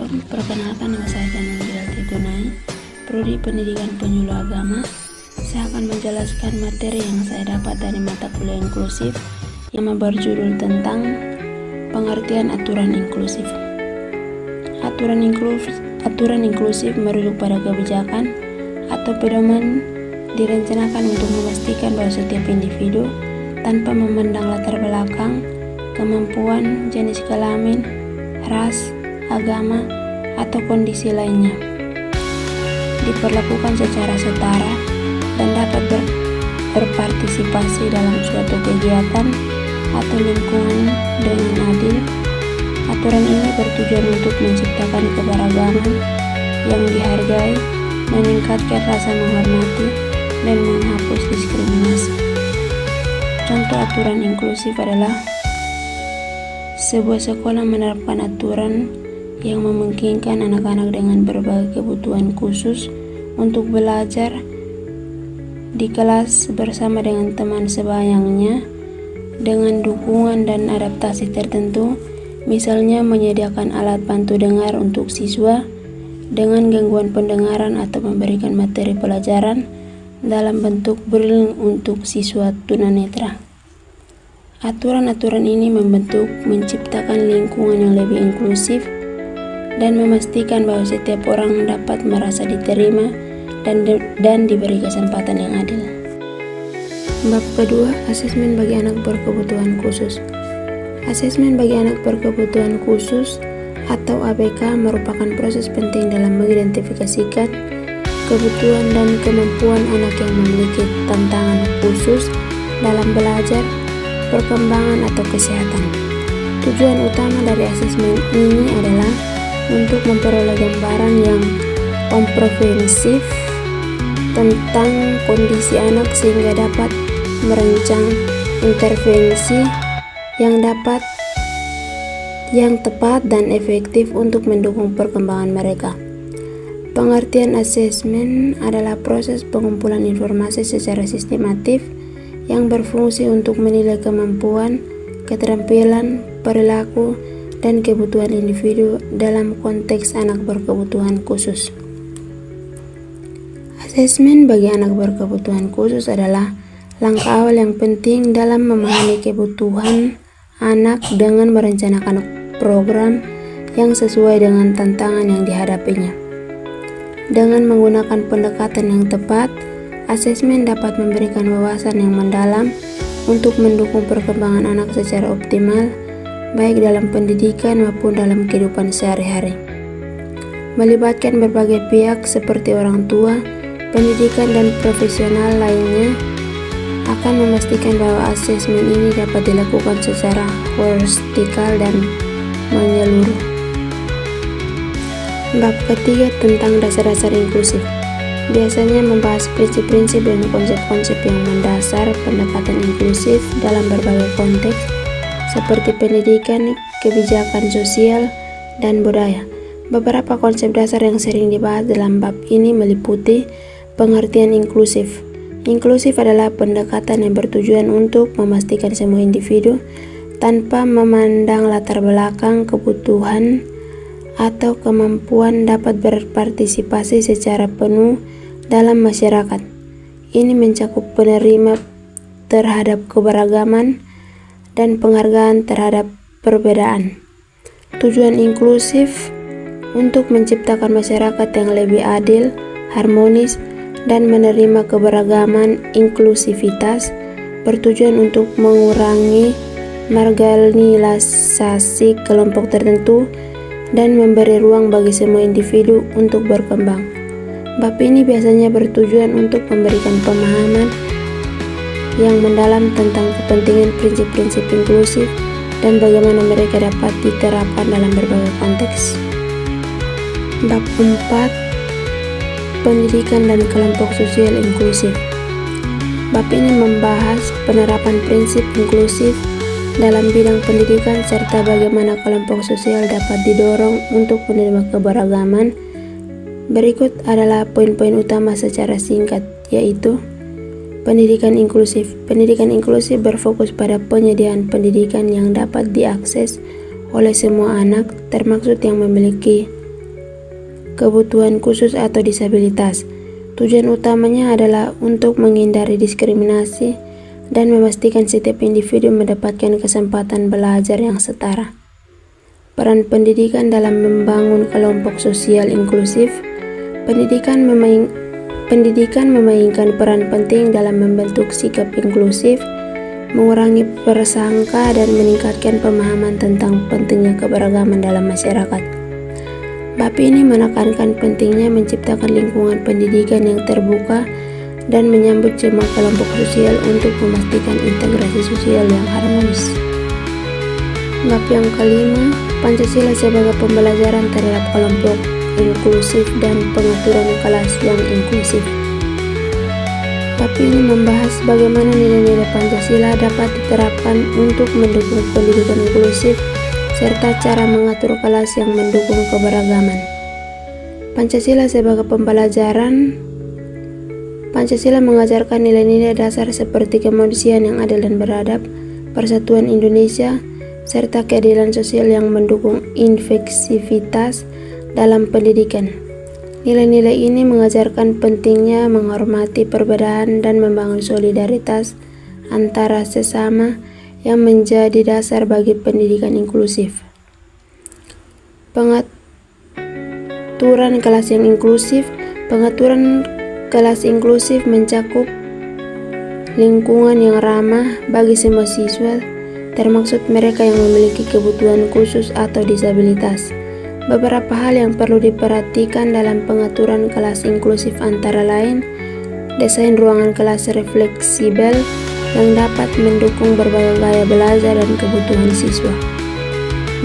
perkenalkan nama saya Janung Gilalti Tunai, Prodi Pendidikan Penyuluh Agama. Saya akan menjelaskan materi yang saya dapat dari mata kuliah inklusif yang berjudul tentang pengertian aturan inklusif. Aturan inklusif merujuk pada kebijakan atau pedoman direncanakan untuk memastikan bahwa setiap individu tanpa memandang latar belakang, kemampuan, jenis kelamin, ras, agama, atau kondisi lainnya diperlakukan secara setara dan dapat berpartisipasi dalam suatu kegiatan atau lingkungan dengan adil. Aturan ini bertujuan untuk menciptakan keberagaman yang dihargai, meningkatkan rasa menghormati, dan menghapus diskriminasi. Contoh aturan inklusif adalah sebuah sekolah menerapkan aturan yang memungkinkan anak-anak dengan berbagai kebutuhan khusus untuk belajar di kelas bersama dengan teman sebayangnya dengan dukungan dan adaptasi tertentu, misalnya menyediakan alat bantu dengar untuk siswa dengan gangguan pendengaran atau memberikan materi pelajaran dalam bentuk braille untuk siswa tunanetra. Aturan-aturan ini menciptakan lingkungan yang lebih inklusif dan memastikan bahwa setiap orang dapat merasa diterima dan diberi kesempatan yang adil. Bab kedua, asesmen bagi anak berkebutuhan khusus. Asesmen bagi anak berkebutuhan khusus atau ABK merupakan proses penting dalam mengidentifikasikan kebutuhan dan kemampuan anak yang memiliki tantangan khusus dalam belajar, perkembangan, atau kesehatan. Tujuan utama dari asesmen ini adalah untuk memperoleh gambaran yang komprehensif tentang kondisi anak sehingga dapat merancang intervensi yang tepat dan efektif untuk mendukung perkembangan mereka. Pengertian asesmen adalah proses pengumpulan informasi secara sistematif yang berfungsi untuk menilai kemampuan, keterampilan, perilaku, dan kebutuhan individu dalam konteks anak berkebutuhan khusus. Asesmen bagi anak berkebutuhan khusus adalah langkah awal yang penting dalam memahami kebutuhan anak dengan merencanakan program yang sesuai dengan tantangan yang dihadapinya. Dengan menggunakan pendekatan yang tepat, asesmen dapat memberikan wawasan yang mendalam untuk mendukung perkembangan anak secara optimal, baik dalam pendidikan maupun dalam kehidupan sehari-hari. Melibatkan berbagai pihak seperti orang tua, pendidikan, dan profesional lainnya akan memastikan bahwa asesmen ini dapat dilakukan secara holistikal dan menyeluruh. Bab ketiga tentang dasar-dasar inklusif biasanya membahas prinsip-prinsip dan konsep-konsep yang mendasar pendekatan inklusif dalam berbagai konteks seperti pendidikan, kebijakan sosial, dan budaya. Beberapa konsep dasar yang sering dibahas dalam bab ini meliputi pengertian inklusif. Inklusif adalah pendekatan yang bertujuan untuk memastikan semua individu tanpa memandang latar belakang, kebutuhan, atau kemampuan dapat berpartisipasi secara penuh dalam masyarakat. Ini mencakup penerima terhadap keberagaman dan penghargaan terhadap perbedaan. Tujuan inklusif untuk menciptakan masyarakat yang lebih adil, harmonis, dan menerima keberagaman. Inklusivitas bertujuan untuk mengurangi marginalisasi kelompok tertentu dan memberi ruang bagi semua individu untuk berkembang. Bab ini biasanya bertujuan untuk memberikan pemahaman yang mendalam tentang kepentingan prinsip-prinsip inklusif dan bagaimana mereka dapat diterapkan dalam berbagai konteks. Bab 4, pendidikan dan kelompok sosial inklusif. Bab ini membahas penerapan prinsip inklusif dalam bidang pendidikan serta bagaimana kelompok sosial dapat didorong untuk menerima keberagaman. Berikut adalah poin-poin utama secara singkat, yaitu pendidikan inklusif. Pendidikan inklusif berfokus pada penyediaan pendidikan yang dapat diakses oleh semua anak, termasuk yang memiliki kebutuhan khusus atau disabilitas. Tujuan utamanya adalah untuk menghindari diskriminasi dan memastikan setiap individu mendapatkan kesempatan belajar yang setara. Peran pendidikan dalam membangun kelompok sosial inklusif. Pendidikan memainkan peran penting dalam membentuk sikap inklusif, mengurangi prasangka, dan meningkatkan pemahaman tentang pentingnya keberagaman dalam masyarakat. Bab ini menekankan pentingnya menciptakan lingkungan pendidikan yang terbuka dan menyambut semua kelompok sosial untuk memastikan integrasi sosial yang harmonis. Bab yang kelima, Pancasila sebagai pembelajaran terhadap kelompok inklusif dan pengaturan kelas yang inklusif. Bab ini membahas bagaimana nilai-nilai Pancasila dapat diterapkan untuk mendukung pendidikan inklusif serta cara mengatur kelas yang mendukung keberagaman. Pancasila sebagai pembelajaran. Pancasila mengajarkan nilai-nilai dasar seperti kemanusiaan yang adil dan beradab, persatuan Indonesia, serta keadilan sosial yang mendukung inklusivitas dalam pendidikan. Nilai-nilai ini mengajarkan pentingnya menghormati perbedaan dan membangun solidaritas antara sesama yang menjadi dasar bagi pendidikan inklusif. Pengaturan kelas yang inklusif. Pengaturan kelas inklusif mencakup lingkungan yang ramah bagi semua siswa, termasuk mereka yang memiliki kebutuhan khusus atau disabilitas. Beberapa hal yang perlu diperhatikan dalam pengaturan kelas inklusif antara lain: desain ruangan kelas fleksibel yang dapat mendukung berbagai gaya belajar dan kebutuhan siswa.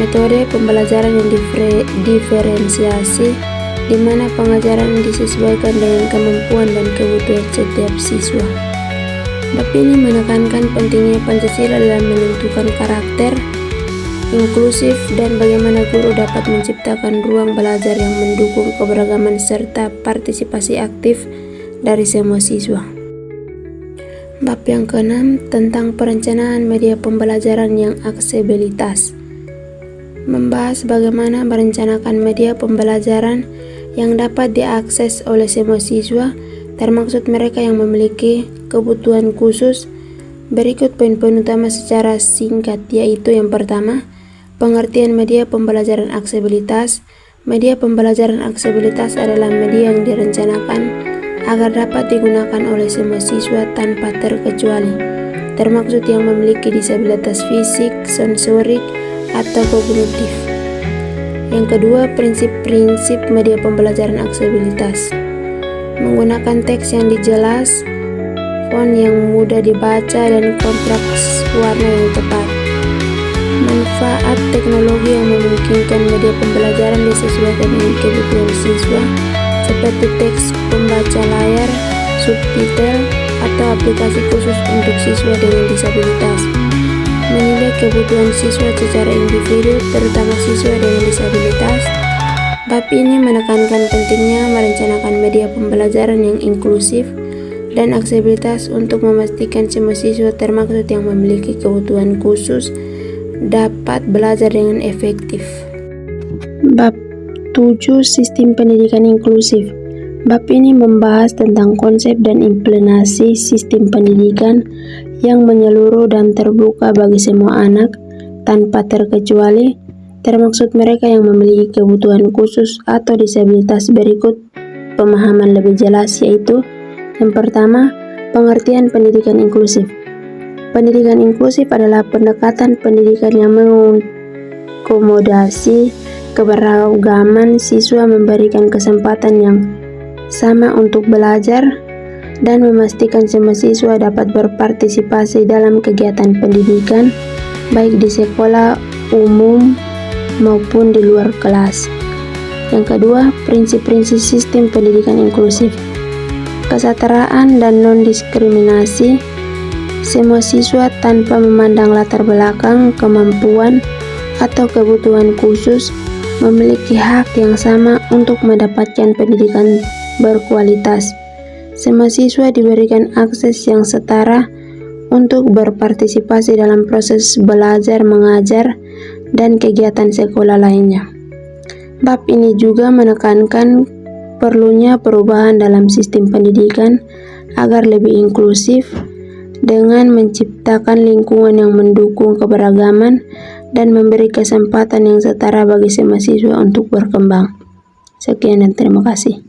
Metode pembelajaran yang diferensiasi, di mana pengajaran disesuaikan dengan kemampuan dan kebutuhan setiap siswa. Bab ini menekankan pentingnya Pancasila dalam menentukan karakter inklusif dan bagaimana guru dapat menciptakan ruang belajar yang mendukung keberagaman serta partisipasi aktif dari semua siswa. Bab yang keenam, tentang perencanaan media pembelajaran yang aksesibilitas, membahas bagaimana merencanakan media pembelajaran yang dapat diakses oleh semua siswa, termasuk mereka yang memiliki kebutuhan khusus. Berikut poin-poin utama secara singkat, yaitu yang pertama, pengertian media pembelajaran aksesibilitas. Media pembelajaran aksesibilitas adalah media yang direncanakan agar dapat digunakan oleh semua siswa tanpa terkecuali, termasuk yang memiliki disabilitas fisik, sensorik, atau kognitif. Yang kedua, prinsip-prinsip media pembelajaran aksesibilitas. Menggunakan teks yang jelas, font yang mudah dibaca, dan kontras warna yang tepat. Manfaat teknologi yang memungkinkan media pembelajaran disesuaikan dengan kebutuhan siswa, seperti teks pembaca layar, subtitle, atau aplikasi khusus untuk siswa dengan disabilitas. Menilai kebutuhan siswa secara individu, terutama siswa dengan disabilitas. Bab ini menekankan pentingnya merencanakan media pembelajaran yang inklusif dan aksesibilitas untuk memastikan semua siswa, termasuk yang memiliki kebutuhan khusus, dapat belajar dengan efektif. Bab 7. Sistem pendidikan inklusif. Bab ini membahas tentang konsep dan implementasi sistem pendidikan yang menyeluruh dan terbuka bagi semua anak tanpa terkecuali, termasuk mereka yang memiliki kebutuhan khusus atau disabilitas. Berikut pemahaman lebih jelas, yaitu yang pertama, pengertian pendidikan inklusif. Pendidikan inklusif adalah pendekatan pendidikan yang mengakomodasi keberagaman siswa, memberikan kesempatan yang sama untuk belajar, dan memastikan semua siswa dapat berpartisipasi dalam kegiatan pendidikan, baik di sekolah umum maupun di luar kelas. Yang kedua, prinsip-prinsip sistem pendidikan inklusif. Kesetaraan dan non-diskriminasi. Semua siswa tanpa memandang latar belakang, kemampuan, atau kebutuhan khusus memiliki hak yang sama untuk mendapatkan pendidikan berkualitas. Semua siswa diberikan akses yang setara untuk berpartisipasi dalam proses belajar mengajar dan kegiatan sekolah lainnya. Bab ini juga menekankan perlunya perubahan dalam sistem pendidikan agar lebih inklusif dengan menciptakan lingkungan yang mendukung keberagaman dan memberi kesempatan yang setara bagi semua siswa untuk berkembang. Sekian dan terima kasih.